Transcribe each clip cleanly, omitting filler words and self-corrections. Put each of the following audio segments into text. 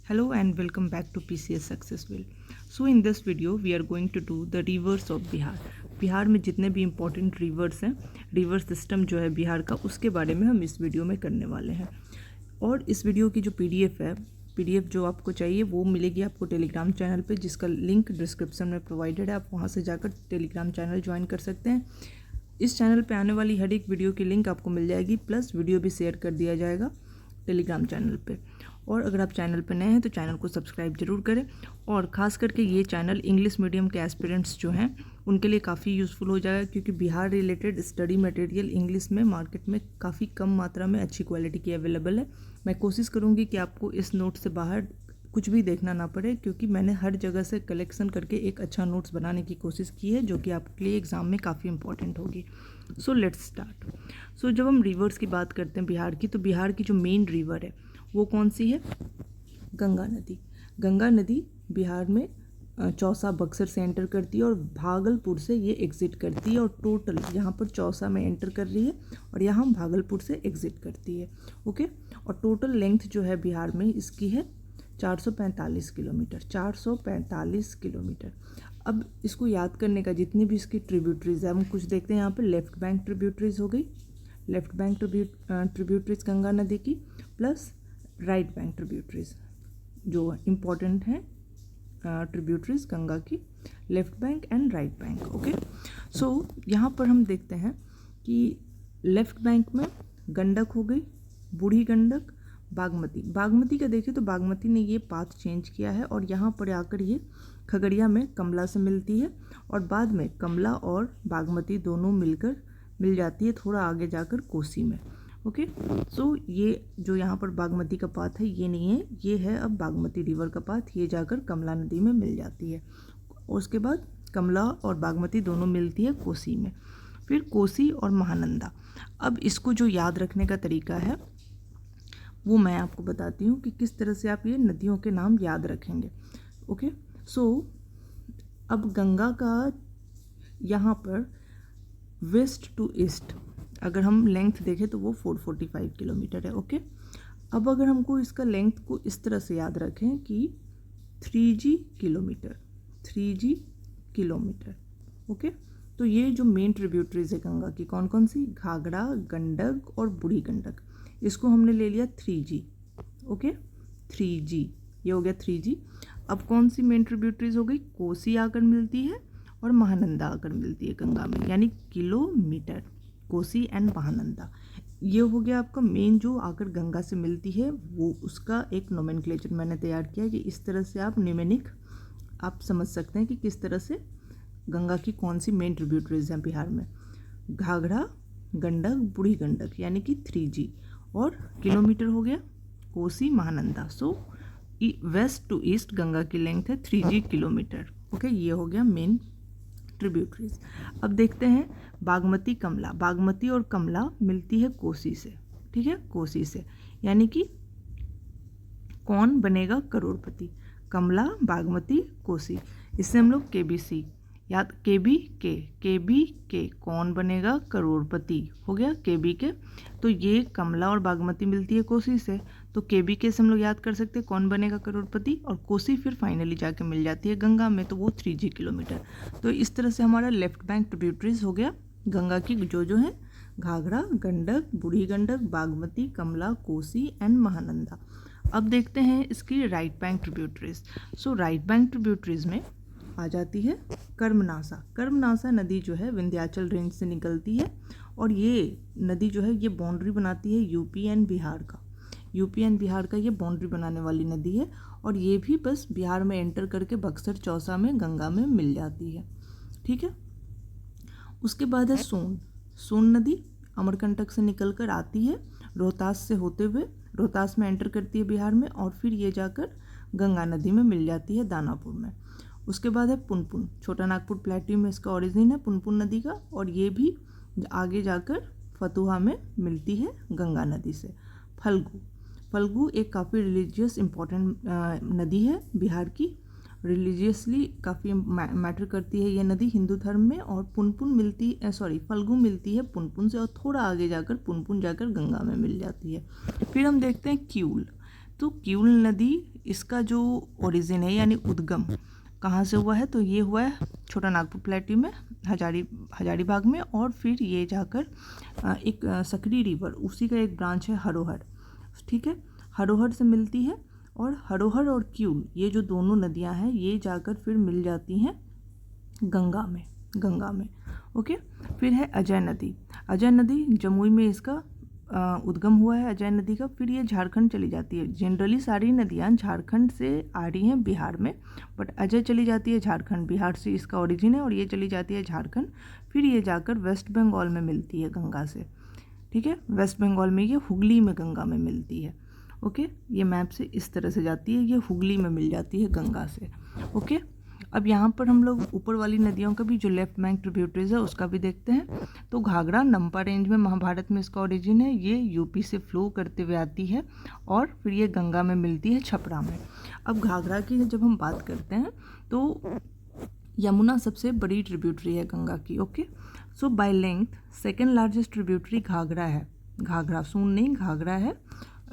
Hello and welcome back to PCS Successful. So in this video we are going to do the rivers of Bihar. Bihar में जितने भी important reverse हैं, river system जो है बिहार का, उसके बारे में हम इस वीडियो में करने वाले हैं। और इस वीडियो की जो पीडीएफ है, पीडीएफ जो आपको चाहिए वो मिलेगी आपको टेलीग्राम चैनल पे, जिसका लिंक डिस्क्रिप्शन में प्रोवाइडेड है। आप वहाँ से जाकर टेलीग्राम चैनल ज्वाइन कर सकते हैं। इस चैनल पे आने वाली हर एक वीडियो की लिंक आपको मिल जाएगी, प्लस वीडियो भी शेयर कर दिया जाएगा टेलीग्राम चैनल पे। और अगर आप चैनल पर नए हैं तो चैनल को सब्सक्राइब जरूर करें। और ख़ास करके ये चैनल इंग्लिश मीडियम के एस्पिरेंट्स जो हैं उनके लिए काफ़ी यूज़फुल हो जाएगा, क्योंकि Bihar related study material English में मार्केट में काफ़ी कम मात्रा में अच्छी क्वालिटी की अवेलेबल है। मैं कोशिश करूँगी कि आपको इस नोट से बाहर कुछ भी देखना ना पड़े, क्योंकि मैंने हर जगह से कलेक्शन करके एक अच्छा नोट्स बनाने की कोशिश की है, जो कि आपके लिए एग्ज़ाम में काफ़ी इंपॉर्टेंट होगी। So let's start. सो जब हम रिवर्स की बात करते हैं बिहार की, तो बिहार की जो मेन रिवर है वो कौन सी है? गंगा नदी। गंगा नदी बिहार में चौसा बक्सर से एंटर करती है और भागलपुर से ये एग्ज़िट करती है। और टोटल यहाँ पर चौसा में एंटर कर रही है और यहाँ भागलपुर से एग्ज़िट करती है। ओके। और टोटल लेंथ जो है बिहार में इसकी है 445 किलोमीटर। 445 किलोमीटर। अब इसको याद करने का, जितनी भी इसकी ट्रिब्यूटरीज है, हम कुछ देखते हैं। यहाँ पर लेफ्ट बैंक ट्रिब्यूटरीज हो गई, लेफ्ट बैंक ट्रिब्यूटरीज गंगा नदी की, प्लस राइट बैंक ट्रिब्यूटरीज जो इम्पॉर्टेंट हैं ट्रिब्यूटरीज गंगा की, left bank and right bank. Okay. So यहाँ पर हम देखते हैं कि लेफ्ट बैंक में गंडक हो गई, बूढ़ी गंडक, बागमती। बागमती का देखिए तो बागमती ने ये पाथ चेंज किया है और यहाँ पर आकर ये खगड़िया में कमला से मिलती है और बाद में कमला और बागमती दोनों मिलकर मिल जाती है थोड़ा आगे जाकर कोसी में। ओके। सो ये जो यहाँ पर बागमती का पाथ है ये नहीं है, ये है अब बागमती रिवर का पाथ, ये जाकर कमला नदी में मिल जाती है। उसके बाद कमला और बागमती दोनों मिलती है कोसी में। फिर कोसी और महानंदा। अब इसको जो याद रखने का तरीका है वो मैं आपको बताती हूँ कि किस तरह से आप ये नदियों के नाम याद रखेंगे। ओके। सो अब गंगा का यहाँ पर वेस्ट टू ईस्ट अगर हम लेंथ देखें तो वो 445 किलोमीटर है। ओके। अब अगर हमको इसका लेंथ को इस तरह से याद रखें कि 3G kilometre, 3G kilometre. Okay. तो ये जो मेन ट्रिब्यूटरीज है गंगा की, कौन कौन सी? घाघरा, गंडक और बूढ़ी गंडक। इसको हमने ले लिया 3G। ओके। 3G ये हो गया 3G। अब कौन सी मेन ट्रिब्यूटरीज हो गई? कोसी आकर मिलती है और महानंदा आकर मिलती है गंगा में, यानी किलोमीटर। कोसी एंड महानंदा ये हो गया आपका मेन जो आकर गंगा से मिलती है, वो उसका एक नोमेनक्लेचर मैंने तैयार किया है कि इस तरह से आप न्यूमेरिक आप समझ सकते हैं कि किस तरह से गंगा की कौन सी मेन ट्रिब्यूटरीज हैं बिहार में। घाघरा, गंडक, बूढ़ी गंडक, यानी कि 3G। और किलोमीटर हो गया कोसी, महानंदा। सो वेस्ट टू ईस्ट गंगा की लेंथ है 3G किलोमीटर। ओके। ये हो गया मेन ट्रिब्यूटरीज। अब देखते हैं बागमती, कमला। बागमती और कमला मिलती है कोसी से, ठीक है, कोसी से, यानी कि कौन बनेगा करोड़पति? कमला, बागमती, कोसी। इससे हम लोग KBC याद, केबी के कौन बनेगा करोड़पति, हो गया KB के। तो ये कमला और बागमती मिलती है कोसी से, तो KBK से हम लोग याद कर सकते हैं कौन बनेगा करोड़पति, और कोसी फिर फाइनली जाके मिल जाती है गंगा में, तो वो 3G किलोमीटर। तो इस तरह से हमारा लेफ्ट बैंक ट्रिब्यूटरीज हो गया गंगा की, जो है घाघरा, गंडक, बूढ़ी गंडक, बागमती, कमला, कोसी एंड महानंदा। अब देखते हैं इसकी राइट बैंक ट्रिब्यूटरीज। सो राइट बैंक ट्रिब्यूटरीज में आ जाती है कर्मनासा। कर्मनासा नदी जो है विंध्याचल रेंज से निकलती है और ये नदी जो है ये बाउंड्री बनाती है यूपी एंड बिहार का। यूपी एंड बिहार का ये बाउंड्री बनाने वाली नदी है और ये भी बस बिहार में एंटर करके बक्सर, चौसा में गंगा में मिल जाती है, ठीक है। उसके बाद है सोन। सोन नदी अमरकंटक से निकल कर आती है रोहतास से होते हुए, रोहतास में एंटर करती है बिहार में और फिर ये जाकर गंगा नदी में मिल जाती है दानापुर में। उसके बाद है पुनपुन। छोटा नागपुर प्लेट्यू में इसका ओरिजिन है पुनपुन नदी का, और ये भी आगे जाकर फतुहा में मिलती है गंगा नदी से। फल्गु। फल्गु एक काफ़ी रिलीजियस इम्पॉर्टेंट नदी है बिहार की, रिलीजियसली काफ़ी मैटर करती है ये नदी हिंदू धर्म में। और पुनपुन मिलती फल्गु मिलती है पुनपुन से और थोड़ा आगे जाकर पुनपुन जाकर गंगा में मिल जाती है। फिर हम देखते हैं क्यूल। तो क्यूल नदी इसका जो ओरिजिन है यानी उद्गम कहाँ से हुआ है, तो ये हुआ है छोटा नागपुर प्लेट्यू में, हजारीबाग में, और फिर ये जाकर एक सकरी रिवर उसी का एक ब्रांच है हरोहर, ठीक है, हरोहर से मिलती है, और हरोहर और क्यूल ये जो दोनों नदियां हैं ये जाकर फिर मिल जाती हैं गंगा में। ओके, फिर है अजय नदी जमुई में इसका उद्गम हुआ है अजय नदी का। फिर ये झारखंड चली जाती है। जनरली सारी नदियाँ झारखंड से आ रही हैं बिहार में, बट अजय चली जाती है झारखंड, बिहार से इसका ओरिजिन है, और ये चली जाती है झारखंड। फिर ये जाकर वेस्ट बंगाल में मिलती है गंगा से, ठीक है, वेस्ट बंगाल में ये हुगली में गंगा में मिलती है। ओके, ये मैप से इस तरह से जाती है, ये हुगली में मिल जाती है गंगा से। ओके, अब यहाँ पर हम लोग ऊपर वाली नदियों का भी जो लेफ्ट बैंक ट्रिब्यूटरीज है उसका भी देखते हैं। तो घाघरा नंपा रेंज में महाभारत में इसका ओरिजिन है, ये यूपी से फ्लो करते हुए आती है और फिर ये गंगा में मिलती है छपरा में। अब घाघरा की जब हम बात करते हैं तो यमुना सबसे बड़ी ट्रिब्यूटरी है गंगा की। Okay, so by length second largest tributary Ghaghara है, घाघरा सोन नहीं घाघरा है,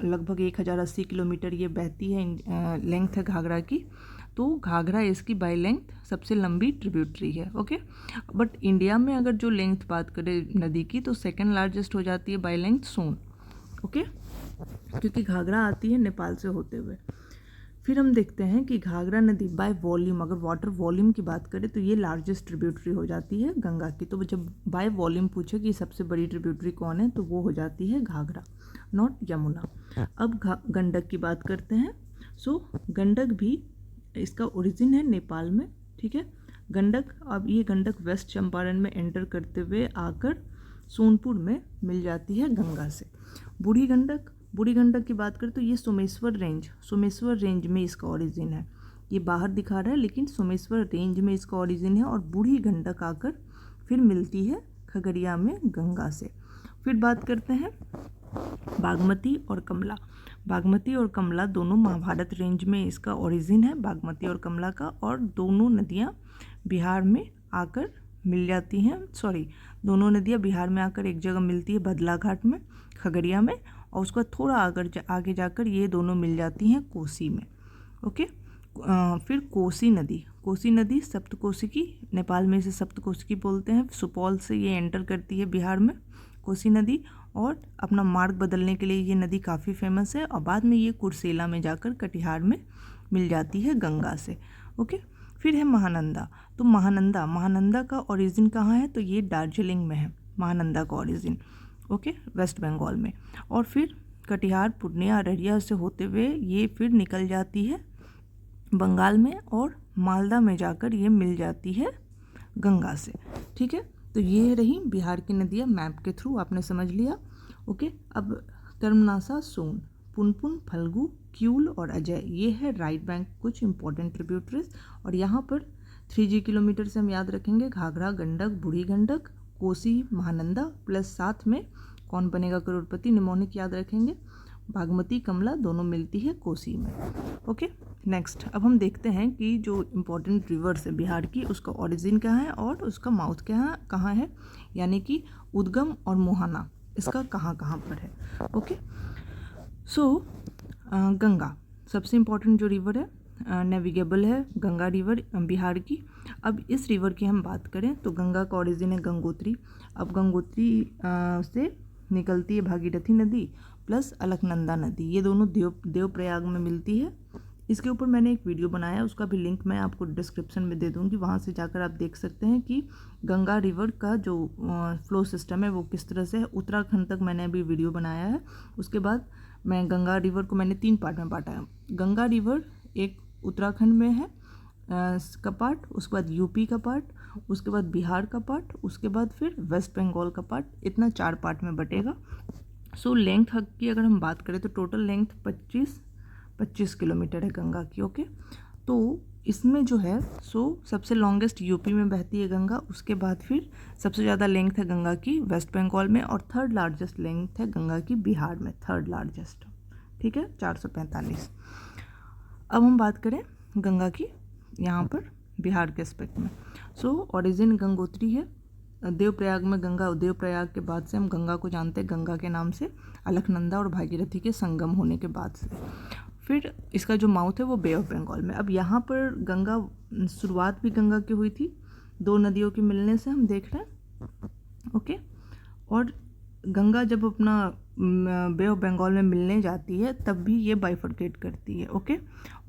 लगभग 1080 किलोमीटर ये बहती है, लेंथ है घाघरा की। तो घाघरा इसकी बाय लेंथ सबसे लंबी ट्रिब्यूटरी है। ओके, बट इंडिया में अगर जो लेंथ बात करें नदी की तो सेकेंड लार्जेस्ट हो जाती है बाय लेंथ सोन। ओके, क्योंकि घाघरा आती है नेपाल से होते हुए। फिर हम देखते हैं कि घाघरा नदी बाय वॉल्यूम, अगर वाटर वॉल्यूम की बात करें तो ये लार्जेस्ट ट्रिब्यूटरी हो जाती है गंगा की। तो जब बाय वॉल्यूम पूछे कि सबसे बड़ी ट्रिब्यूटरी कौन है तो वो हो जाती है घाघरा, नॉट यमुना। अब गंडक की बात करते हैं। सो गंडक भी इसका ओरिजिन है नेपाल में, ठीक है, गंडक। अब ये गंडक वेस्ट चंपारण में एंटर करते हुए आकर सोनपुर में मिल जाती है गंगा से। बूढ़ी गंडक की बात करें तो ये सोमेश्वर रेंज में इसका ओरिजिन है। ये बाहर दिखा रहा है लेकिन सोमेश्वर रेंज में इसका ओरिजिन है, और बूढ़ी गंडक आकर फिर मिलती है खगड़िया में गंगा से। फिर बात करते हैं बागमती और कमला दोनों महाभारत रेंज में इसका ओरिजिन है, बागमती और कमला का, और दोनों नदियाँ बिहार में आकर मिल जाती हैं। दोनों नदियाँ बिहार में आकर एक जगह मिलती है बदलाघाट में, खगड़िया में, और उसका थोड़ा आगे जाकर ये दोनों मिल जाती हैं कोसी में। ओके, फिर कोसी नदी सप्तकोशी की, नेपाल में इसे सप्तकोशी बोलते हैं। सुपौल से ये एंटर करती है बिहार में कोसी नदी, और अपना मार्ग बदलने के लिए ये नदी काफ़ी फेमस है, और बाद में ये कुर्सेला में जाकर कटिहार में मिल जाती है गंगा से। ओके, फिर है महानंदा। तो महानंदा का ओरिजिन कहाँ है, तो ये दार्जिलिंग में है महानंदा का ओरिजिन। ओके, वेस्ट बंगाल में। और फिर कटिहार, पूर्णिया, अररिया से होते हुए ये फिर निकल जाती है बंगाल में, और मालदा में जाकर ये मिल जाती है गंगा से, ठीक है। तो ये रही बिहार की नदियाँ, मैप के थ्रू आपने समझ लिया। ओके, अब कर्मनासा, सोन, पुनपुन, फल्गु, क्यूल और अजय, ये है राइट बैंक कुछ इंपॉर्टेंट ट्रिब्यूटरीज। और यहाँ पर 3G किलोमीटर से हम याद रखेंगे घाघरा, गंडक, बूढ़ी गंडक, कोसी, महानंदा, प्लस साथ में कौन बनेगा करोड़पति निमोनिक याद रखेंगे, बागमती, कमला दोनों मिलती है कोसी में। ओके, नेक्स्ट अब हम देखते हैं कि जो इम्पोर्टेंट रिवर्स है बिहार की उसका ओरिजिन क्या है और उसका माउथ कहाँ है, यानी कि उद्गम और मुहाना इसका कहाँ पर है। ओके, सो गंगा सबसे इम्पोर्टेंट जो रिवर है, नेविगेबल है गंगा रिवर बिहार की। अब इस रिवर की हम बात करें तो गंगा का ओरिजिन है गंगोत्री। अब गंगोत्री से निकलती है भागीरथी नदी प्लस अलकनंदा नदी, ये दोनों देवप्रयाग में मिलती है। इसके ऊपर मैंने एक वीडियो बनाया है, उसका भी लिंक मैं आपको डिस्क्रिप्शन में दे दूँगी, वहाँ से जाकर आप देख सकते हैं कि गंगा रिवर का जो फ्लो सिस्टम है वो किस तरह से है। उत्तराखंड तक मैंने अभी वीडियो बनाया है। उसके बाद मैं गंगा रिवर को मैंने 3 पार्ट में बांटा है। गंगा रिवर एक उत्तराखंड में है का पार्ट, उसके बाद यूपी का पार्ट, उसके बाद बिहार का पार्ट, उसके बाद फिर वेस्ट बंगाल का पार्ट, इतना 4 पार्ट में बटेगा। सो लेंथ की अगर हम बात करें तो टोटल लेंथ 25 किलोमीटर है गंगा की। ओके, तो इसमें जो है सबसे लॉन्गेस्ट यूपी में बहती है गंगा, उसके बाद फिर सबसे ज़्यादा लेंथ है गंगा की वेस्ट बंगाल में, और 3rd लार्जेस्ट लेंथ है गंगा की बिहार में, 3rd लार्जेस्ट, ठीक है, 445। अब हम बात करें गंगा की यहाँ पर बिहार के एस्पेक्ट में। ओरिजिन गंगोत्री है, देवप्रयाग में गंगा, देवप्रयाग के बाद से हम गंगा को जानते हैं गंगा के नाम से, अलकनंदा और भागीरथी के संगम होने के बाद से। फिर इसका जो माउथ है वो बे ऑफ बंगाल में। अब यहाँ पर गंगा, शुरुआत भी गंगा की हुई थी, दो नदियों के मिलने से हम देख रहे हैं, ओके। और गंगा जब अपना बे ऑफ बंगाल में मिलने जाती है तब भी ये बाइफरकेट करती है, ओके।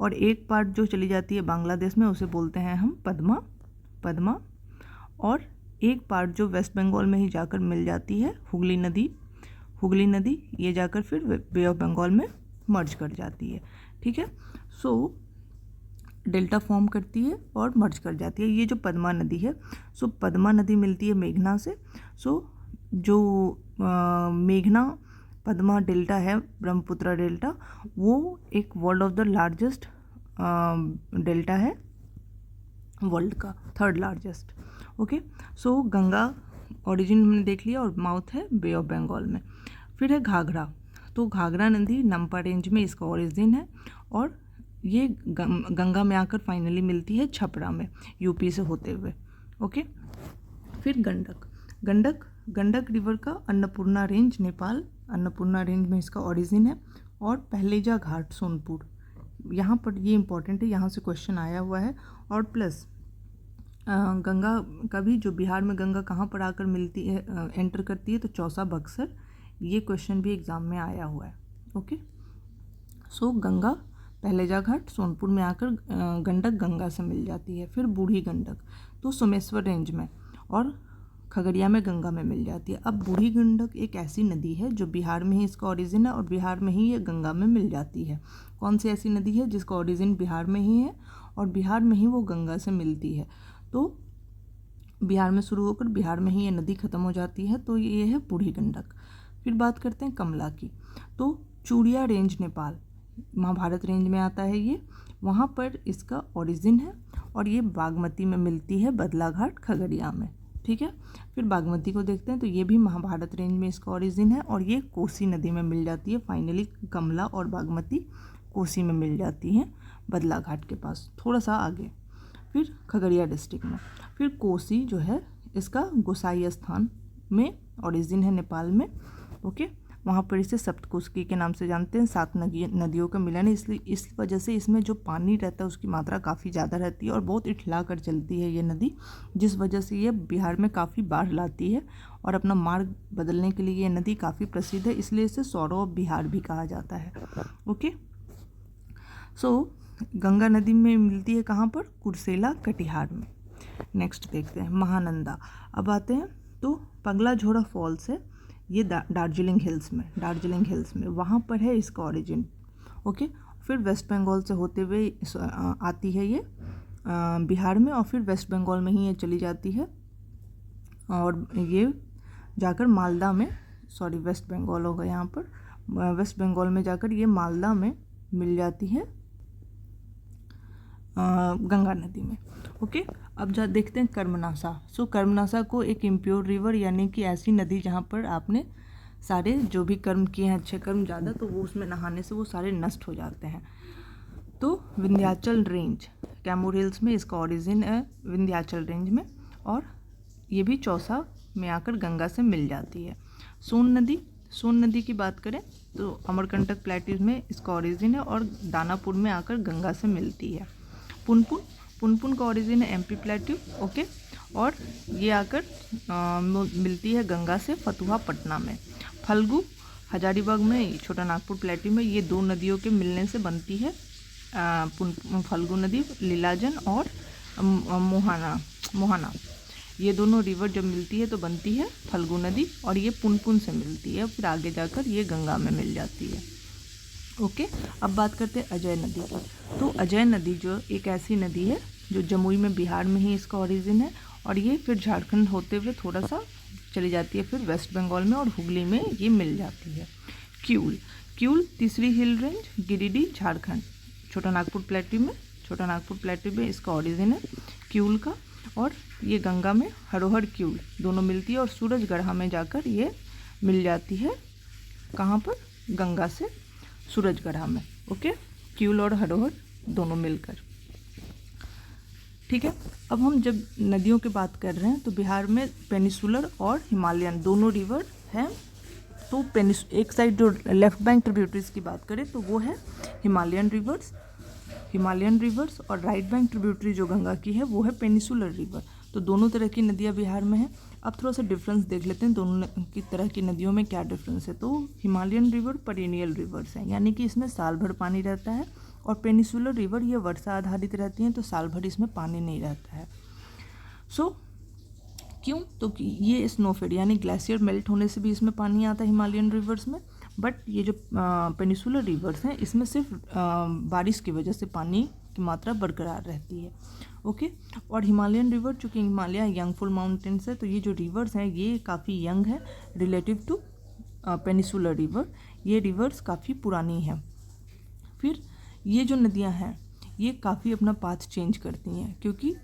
और एक पार्ट जो चली जाती है बांग्लादेश में उसे बोलते हैं हम पद्मा, और एक पार्ट जो वेस्ट बंगाल में ही जाकर मिल जाती है हुगली नदी, ये जाकर फिर बे ऑफ बंगाल में मर्ज कर जाती है, ठीक है। सो डेल्टा फॉर्म करती है और मर्ज कर जाती है। ये जो पद्मा नदी है, सो पद्मा नदी मिलती है मेघना से। सो जो मेघना पद्मा डेल्टा है, ब्रह्मपुत्र डेल्टा, वो एक world of the largest delta है, वर्ल्ड का 3rd लार्जेस्ट, ओके। सो गंगा ओरिजिन हमने देख लिया और माउथ है बे ऑफ बंगाल में। फिर है घाघरा, तो घाघरा नदी नम्पा रेंज में इसका ओरिजिन है और ये गंगा में आकर फाइनली मिलती है छपरा में, यूपी से होते हुए, ओके। फिर गंडक रिवर का अन्नपूर्णा रेंज, नेपाल अन्नपूर्णा रेंज में इसका ओरिजिन है। और पहलेजा घाट सोनपुर, यहाँ पर ये इंपॉर्टेंट है, यहाँ से क्वेश्चन आया हुआ है। और प्लस गंगा का भी, जो बिहार में गंगा कहाँ पर आकर मिलती है, एंटर करती है, तो चौसा बक्सर, ये क्वेश्चन भी एग्ज़ाम में आया हुआ है, ओके। सो गंगा पहलेजा घाट सोनपुर में आकर गंडक गंगा से मिल जाती है। फिर बूढ़ी गंडक तो सोमेश्वर रेंज में और खगड़िया में गंगा में मिल जाती है। अब बूढ़ी गंडक एक ऐसी नदी है जो बिहार में ही इसका ओरिजिन है और बिहार में ही ये गंगा में मिल जाती है। कौन सी ऐसी नदी है जिसका ओरिजिन बिहार में ही है और बिहार में ही वो गंगा से मिलती है? तो बिहार में शुरू होकर बिहार में ही ये नदी ख़त्म हो जाती है, तो ये है बूढ़ी गंडक। फिर बात करते हैं कमला की, तो चूड़िया रेंज नेपाल महाभारत रेंज में आता है ये, वहाँ पर इसका ओरिजिन है और ये बागमती में मिलती है, बदलाघाट खगड़िया में, ठीक है। फिर बागमती को देखते हैं, तो ये भी महाभारत रेंज में इसका ओरिजिन है और ये कोसी नदी में मिल जाती है। फाइनली कमला और बागमती कोसी में मिल जाती हैं, बदलाघाट के पास थोड़ा सा आगे। फिर खगड़िया डिस्ट्रिक्ट में, फिर कोसी जो है इसका गोसाई स्थान में ओरिजिन है, नेपाल में, ओके। वहाँ पर इसे सप्तकोशी के नाम से जानते हैं, 7 नदियों का मिलन है, इसलिए इस वजह से इसमें जो पानी रहता है उसकी मात्रा काफ़ी ज़्यादा रहती है और बहुत इठला कर चलती है ये नदी, जिस वजह से ये बिहार में काफ़ी बाढ़ लाती है और अपना मार्ग बदलने के लिए ये नदी काफ़ी प्रसिद्ध है, इसलिए इसे सौरो ऑफ बिहार भी कहा जाता है, ओके। सो गंगा नदी में मिलती है कहाँ पर? कुर्सेला कटिहार में। नेक्स्ट देखते हैं महानंदा। अब आते हैं तो पगलाझोड़ा फॉल्स है, ये दार्जिलिंग हिल्स में वहाँ पर है इसका ओरिजिन, ओके। फिर वेस्ट बंगाल से होते हुए आती है ये बिहार में और फिर वेस्ट बंगाल में ही ये चली जाती है और ये जाकर मालदा में, सॉरी वेस्ट बंगाल होगा यहाँ पर, वेस्ट बंगाल में जाकर ये मालदा में मिल जाती है गंगा नदी में, ओके। अब देखते हैं कर्मनासा। सो कर्मनासा को एक इम्प्योर रिवर, यानी कि ऐसी नदी जहाँ पर आपने सारे जो भी कर्म किए हैं, अच्छे कर्म ज़्यादा, तो वो उसमें नहाने से वो सारे नष्ट हो जाते हैं। तो विंध्याचल रेंज, कैमूर हिल्स में इसका ओरिजिन है, विंध्याचल रेंज में, और ये भी चौसा में आकर गंगा से मिल जाती है। सोन नदी की बात करें तो अमरकंटक प्लेट्यूज में इसका ओरिजिन है और दानापुर में आकर गंगा से मिलती है। पुनपुन का ओरिजिन है एमपी प्लेट्यू, ओके, और ये आकर मिलती है गंगा से फतुहा पटना में। फल्गु हजारीबाग में, छोटा नागपुर प्लेट्यू में, ये 2 नदियों के मिलने से बनती है फल्गु नदी। लीलाजन और मोहाना, ये दोनों रिवर जब मिलती है तो बनती है फल्गु नदी और ये पुनपुन से मिलती है, फिर आगे जाकर ये गंगा में मिल जाती है, ओके। अब बात करते हैं अजय नदी की। तो अजय नदी जो एक ऐसी नदी है जो जमुई में, बिहार में ही इसका ओरिजिन है और ये फिर झारखंड होते हुए थोड़ा सा चली जाती है, फिर वेस्ट बंगाल में और हुगली में ये मिल जाती है। क्यूल तीसरी हिल रेंज, गिरिडीह झारखंड, छोटा नागपुर प्लेट्यू में इसका ओरिजिन है क्यूल का, और ये गंगा में हरोहर क्यूल दोनों मिलती है और सूरजगढ़ा में जाकर ये मिल जाती है, कहाँ पर? गंगा से सूरजगढ़ा में, ओके। क्यूल और हरोहर दोनों मिलकर, ठीक है। अब हम जब नदियों की बात कर रहे हैं तो बिहार में पेनिसुलर और हिमालयन दोनों रिवर हैं। तो एक साइड जो लेफ्ट बैंक ट्रिब्यूटरीज की बात करें तो वो है हिमालयन रिवर्स और राइट बैंक ट्रिब्यूटरी जो गंगा की है वो है पेनिसुलर रिवर। तो दोनों तरह की नदियाँ बिहार में हैं। अब थोड़ा सा डिफरेंस देख लेते हैं दोनों की तरह की नदियों में क्या डिफरेंस है। तो हिमालयन रिवर पेरिनियल रिवर्स हैं, यानी कि इसमें साल भर पानी रहता है, और पेनिसुलर रिवर ये वर्षा आधारित रहती हैं, तो साल भर इसमें पानी नहीं रहता है। क्यों? तो ये स्नोफेड यानी ग्लेशियर मेल्ट होने से भी इसमें पानी आता है हिमालयन रिवर्स में, बट ये जो पेनिसुलर रिवर्स हैं इसमें सिर्फ बारिश की वजह से पानी की मात्रा बरकरार रहती है। ओके। और हिमालयन रिवर चूँकि हिमालय यंग फुल माउंटेन्स है, तो ये जो रिवर्स हैं ये काफ़ी यंग है रिलेटिव टू पेनिसुलर रिवर। ये रिवर्स काफ़ी पुरानी है। फिर ये जो नदियाँ हैं ये काफ़ी अपना पाथ चेंज करती हैं, क्योंकि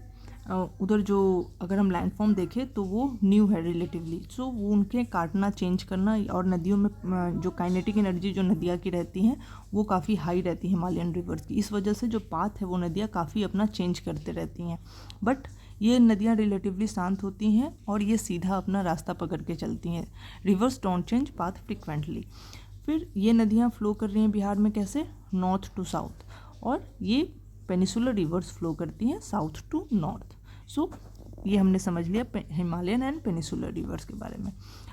उधर जो अगर हम लैंडफॉर्म देखें तो वो न्यू है रिलेटिवली, सो वो उनके काटना चेंज करना, और नदियों में जो काइनेटिक एनर्जी जो नदियाँ की रहती हैं वो काफ़ी हाई रहती है हिमालयन रिवर्स की। इस वजह से जो पाथ है वो नदियाँ काफ़ी अपना चेंज करते रहती हैं, बट ये नदियाँ रिलेटिवली शांत होती हैं और ये सीधा अपना रास्ता पकड़ के चलती हैं। Reverse don't change path frequently. फिर ये नदियाँ फ्लो कर रही हैं बिहार में कैसे? नॉर्थ टू साउथ, और ये पेनिसुलर रिवर्स फ्लो करती हैं साउथ टू नॉर्थ। सो ये हमने समझ लिया हिमालयन एंड पेनिसुलर रिवर्स के बारे में।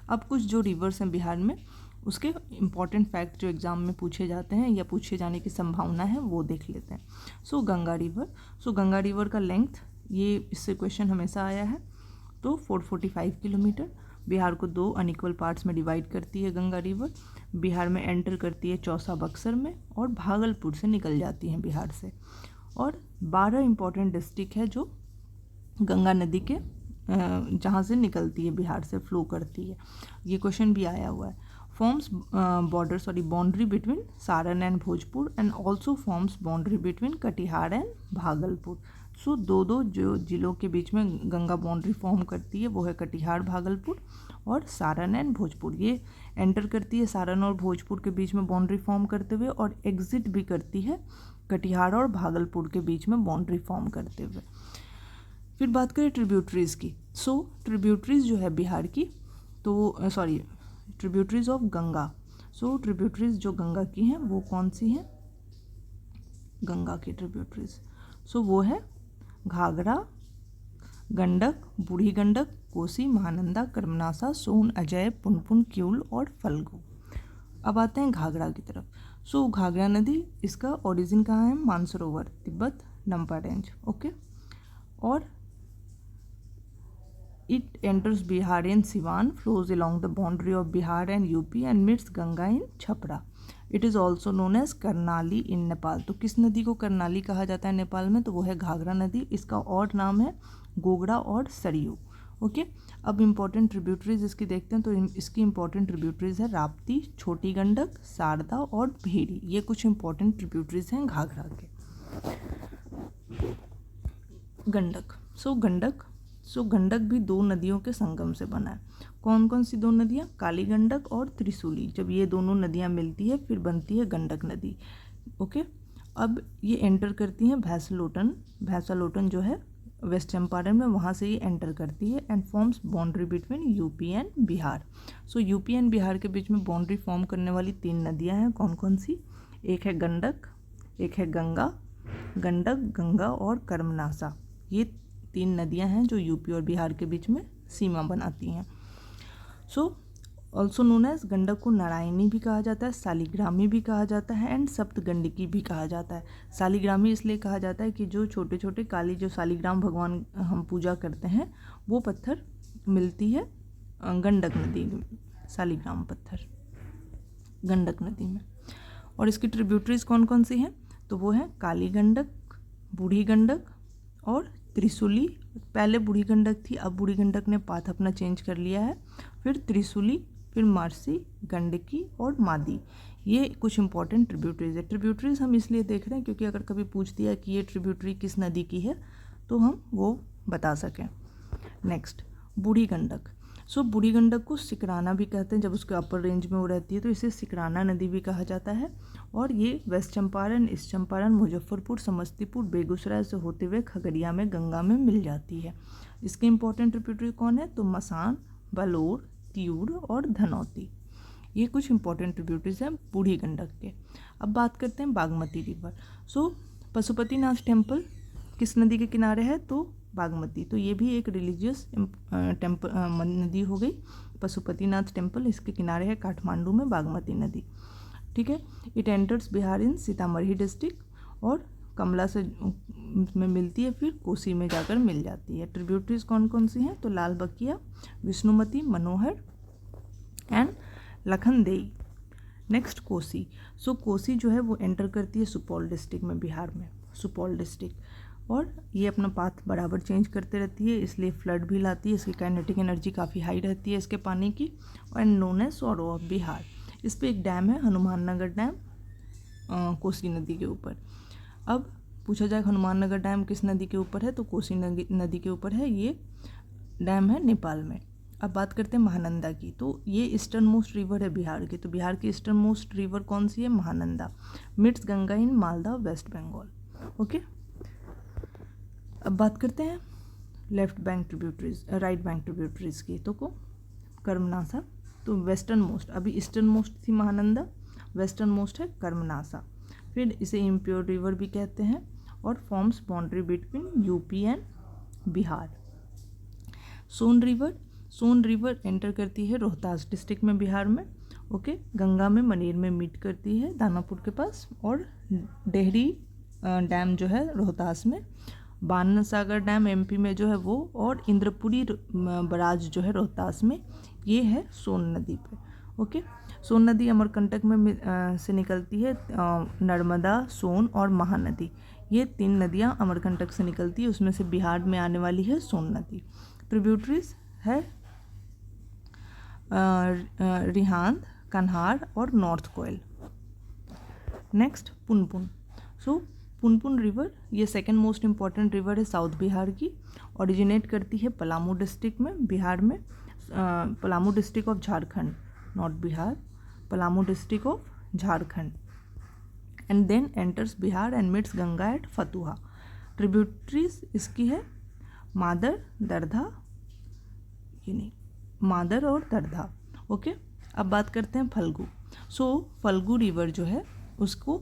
अब कुछ जो रिवर्स हैं बिहार में उसके इम्पॉर्टेंट फैक्ट जो एग्ज़ाम में पूछे जाते हैं या पूछे जाने की संभावना है वो देख लेते हैं। गंगा रिवर का लेंथ, ये इससे क्वेश्चन हमेशा आया है, तो 445 किलोमीटर। बिहार को 2 अनइक्वल पार्ट्स में डिवाइड करती है गंगा रिवर। बिहार में एंटर करती है चौसा बक्सर में और भागलपुर से निकल जाती हैं बिहार से। और 12 इम्पॉर्टेंट डिस्ट्रिक्ट है जो गंगा नदी के जहाँ से निकलती है बिहार से फ्लो करती है। ये क्वेश्चन भी आया हुआ है। Forms boundary between Saran and Bhojpur and also forms boundary between Katihar and Bhagalpur. So दो जो जिलों के बीच में गंगा बाउंड्री फॉर्म करती है वो है कटिहार, भागलपुर और सारण एंड भोजपुर। ये एंटर करती है सारण और भोजपुर के बीच में बाउंड्री फॉर्म करते हुए, और एग्जिट भी करती है कटिहार और भागलपुर के बीच में बाउंड्री फॉर्म करते हुए। फिर बात करें ट्रिब्यूटरीज़ की। ट्रिब्यूटरीज़ जो है बिहार की, तो ट्रिब्यूटरीज़ ऑफ गंगा। ट्रिब्यूटरीज़ जो गंगा की हैं वो कौन सी हैं? गंगा की ट्रिब्यूटरीज़ वो है घाघरा, गंडक, बूढ़ी गंडक, कोसी, महानंदा, कर्मनासा, सोन, अजय, पुनपुन, क्यूल और फल्गु। अब आते हैं घाघरा की तरफ। घाघरा नदी, इसका ओरिजिन कहाँ है? मानसरोवर, तिब्बत, नम्पा रेंज। ओके। और it enters Bihar in Siwan, flows along the boundary of Bihar and UP and meets Ganga in Chhapra. It is also known as Karnali in Nepal. तो किस नदी को करनाली कहा जाता है नेपाल में? तो वो है घाघरा नदी। इसका और नाम है गोगड़ा और सरयू। ओके। अब इम्पॉर्टेंट ट्रिब्यूटरीज इसकी देखते हैं। तो इसकी इम्पॉर्टेंट ट्रिब्यूटरीज है राप्ती, छोटी गंडक, शारदा और भेड़ी। ये कुछ इम्पॉर्टेंट ट्रिब्यूटरीज हैं घाघरा के। गंडक भी 2 नदियों के संगम से बना है। कौन कौन सी 2 नदियाँ? काली गंडक और त्रिशूली। जब ये दोनों नदियाँ मिलती है फिर बनती है गंडक नदी। ओके। अब ये एंटर करती हैं भैंसालोटन जो है वेस्ट चंपारण में, वहाँ से ये एंटर करती है and forms boundary between UP and Bihar. UP and Bihar के बीच में बाउंड्री फॉर्म करने वाली 3 नदियाँ हैं। कौन कौन सी? एक है गंडक, एक है गंडक, गंगा और कर्मनासा। ये 3 नदियां हैं जो यूपी और बिहार के बीच में सीमा बनाती हैं। ऑल्सो नोन एज, गंडक को नारायणी भी कहा जाता है, शालिग्रामी भी कहा जाता है एंड सप्तगंडकी भी कहा जाता है। शालिग्रामी इसलिए कहा जाता है कि जो छोटे छोटे काली जो शालिग्राम भगवान हम पूजा करते हैं वो पत्थर मिलती है गंडक नदी में, शालिग्राम पत्थर गंडक नदी में। और इसकी ट्रिब्यूटरीज कौन कौन सी हैं? तो वो है काली गंडक, बूढ़ी गंडक और त्रिशूली। पहले बूढ़ी गंडक थी, अब बूढ़ी गंडक ने पाथ अपना चेंज कर लिया है। फिर त्रिशूली, फिर मार्सी, गंडकी और मादी। ये कुछ इंपॉर्टेंट ट्रिब्यूटरीज है। ट्रिब्यूटरीज हम इसलिए देख रहे हैं क्योंकि अगर कभी पूछ दिया कि ये ट्रिब्यूटरी किस नदी की है तो हम वो बता सकें। नेक्स्ट, बूढ़ी गंडक। बूढ़ी गंडक को सिकराना भी कहते हैं। जब उसके अपर रेंज में वो रहती है तो इसे सिकराना नदी भी कहा जाता है। और ये वेस्ट चंपारण, ईस्ट चंपारण, मुजफ्फरपुर, समस्तीपुर, बेगूसराय से होते हुए खगड़िया में गंगा में मिल जाती है। इसके इंपॉर्टेंट ट्रिब्यूटरी कौन है? तो मसान, बलौर, तियूर और धनौती। ये कुछ इंपॉर्टेंट ट्रिब्यूटरीज हैं बूढ़ी गंडक के। अब बात करते हैं बागमती रिवर। सो पशुपतिनाथ टेम्पल किस नदी के किनारे है? तो बागमती। तो ये भी एक रिलीजियस टेम्पल नदी हो गई। पशुपतिनाथ टेम्पल इसके किनारे है काठमांडू में बागमती नदी, ठीक है। It enters Bihar in Sitamarhi district और कमला से में मिलती है, फिर कोसी में जाकर मिल जाती है। ट्रिब्यूटरीज कौन कौन सी हैं? तो लाल बकिया, विष्णुमती, मनोहर एंड लखनदेई। नेक्स्ट कोसी। सो कोसी जो है वो एंटर करती है सुपौल डिस्ट्रिक्ट में, बिहार में सुपौल डिस्ट्रिक्ट, और ये अपना पाथ बराबर चेंज करते रहती है, इसलिए फ्लड भी लाती है। इसकी काइनेटिक एनर्जी काफ़ी हाई रहती है इसके पानी की, and known as sorrow of Bihar. इस पर एक डैम है हनुमान नगर डैम, कोसी नदी के ऊपर। अब पूछा जाए हनुमान नगर डैम किस नदी के ऊपर है? तो कोसी नदी के ऊपर है। ये डैम है नेपाल में। अब बात करते हैं महानंदा की। तो ये ईस्टर्न मोस्ट रिवर है बिहार की। तो बिहार की ईस्टर्न मोस्ट रिवर कौन सी है? महानंदा। मिट्स गंगा इन मालदा वेस्ट बंगाल, ओके। अब बात करते हैं left bank tributaries, right bank tributaries की। तो को कर्मनासा। तो वेस्टर्न मोस्ट, अभी ईस्टर्न मोस्ट थी महानंदा, वेस्टर्न मोस्ट है कर्मनासा। फिर इसे इम्प्योर रिवर भी कहते हैं और forms boundary between UP and Bihar. Son river. Son river enter करती है रोहतास डिस्ट्रिक्ट में बिहार में, ओके। गंगा में मनेर में मीट करती है दानापुर के पास, और डेहरी डैम जो है रोहतास में, बाण सागर डैम एमपी में जो है वो, और इंद्रपुरी बराज जो है रोहतास में, ये है सोन नदी पे, ओके। सोन नदी अमरकंटक में से निकलती है। नर्मदा, सोन और महानदी, ये 3 नदियाँ अमरकंटक से निकलती है, उसमें से बिहार में आने वाली है सोन नदी। ट्रिब्यूटरीज है रिहांद, कन्हार और north Koel. Next Punpun. So Punpun river ये सेकंड मोस्ट इम्पॉर्टेंट रिवर है साउथ बिहार की। ओरिजिनेट करती है पलामू डिस्ट्रिक्ट में, बिहार में। Palamu district of Jharkhand, not Bihar, Palamu district of Jharkhand, and then enters Bihar and meets Ganga at Fatuha. Tributaries इसकी है मादर, दरधा, ये नहीं, मादर और दरधा, ओके। अब बात करते हैं फल्गु। सो फल्गु रिवर जो है उसको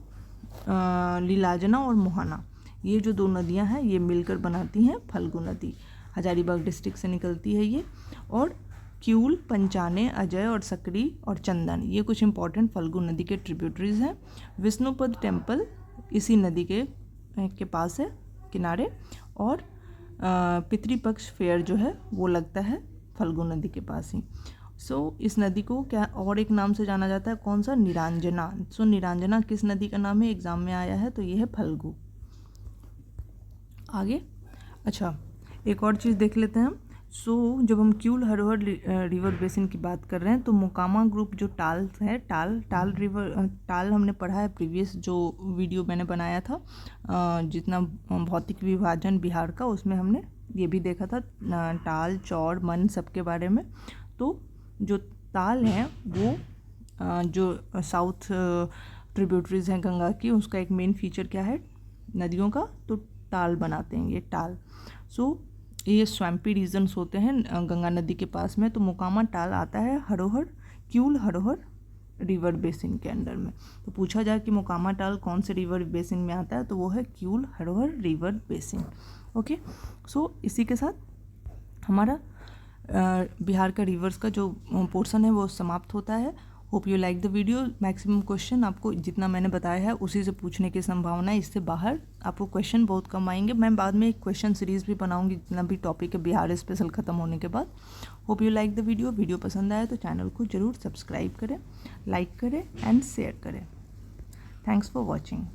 लीलाजना और मोहाना, ये जो 2 नदियां हैं ये मिलकर बनाती हैं फल्गु नदी। हजारीबाग डिस्ट्रिक्ट से निकलती है ये। और क्यूल, पंचाने, अजय और सकरी और चंदन, ये कुछ इंपॉर्टेंट फल्गु नदी के ट्रिब्यूटरीज हैं। विष्णुपद टेम्पल इसी नदी के पास है, किनारे। और पितृपक्ष फेयर जो है वो लगता है फल्गु नदी के पास ही। सो इस नदी को क्या और एक नाम से जाना जाता है? कौन सा? निरांजना। सो निरांजना किस नदी का नाम है? एग्जाम में आया है, तो ये है फल्गु। आगे अच्छा एक और चीज़ देख लेते हैं हम। सो जब हम क्यूल हरोहर रिवर बेसिन की बात कर रहे हैं तो मोकामा ग्रुप जो टाल है, टाल रिवर, टाल हमने पढ़ा है प्रीवियस जो वीडियो मैंने बनाया था, जितना भौतिक विभाजन बिहार का, उसमें हमने ये भी देखा था टाल, चौड़, मन सबके बारे में। तो जो ताल हैं वो जो साउथ ट्रिब्यूटरीज हैं गंगा की, उसका एक मेन फीचर क्या है नदियों का? तो ताल बनाते हैं ये टाल। सो ये स्वैम्पी रीजन्स होते हैं गंगा नदी के पास में। तो मोकामा टाल आता है हरोहर, क्यूल हरोहर रिवर बेसिन के अंडर में। तो पूछा जाए कि मोकामा टाल कौन से रिवर बेसिन में आता है, तो वो है Kiul Harohar river basin, okay. सो इसी के साथ हमारा बिहार का रिवर्स का जो पोर्शन है वो समाप्त होता है। Hope you like the video. Maximum question आपको जितना मैंने बताया है उसी से पूछने की संभावना है, इससे बाहर आपको क्वेश्चन बहुत कम आएंगे। मैं बाद में एक क्वेश्चन सीरीज़ भी बनाऊंगी जितना भी टॉपिक है बिहार स्पेशल ख़त्म होने के बाद। Hope you like the video. Video पसंद आए तो चैनल को ज़रूर सब्सक्राइब करें, लाइक करें एंड शेयर करें। Thanks for watching.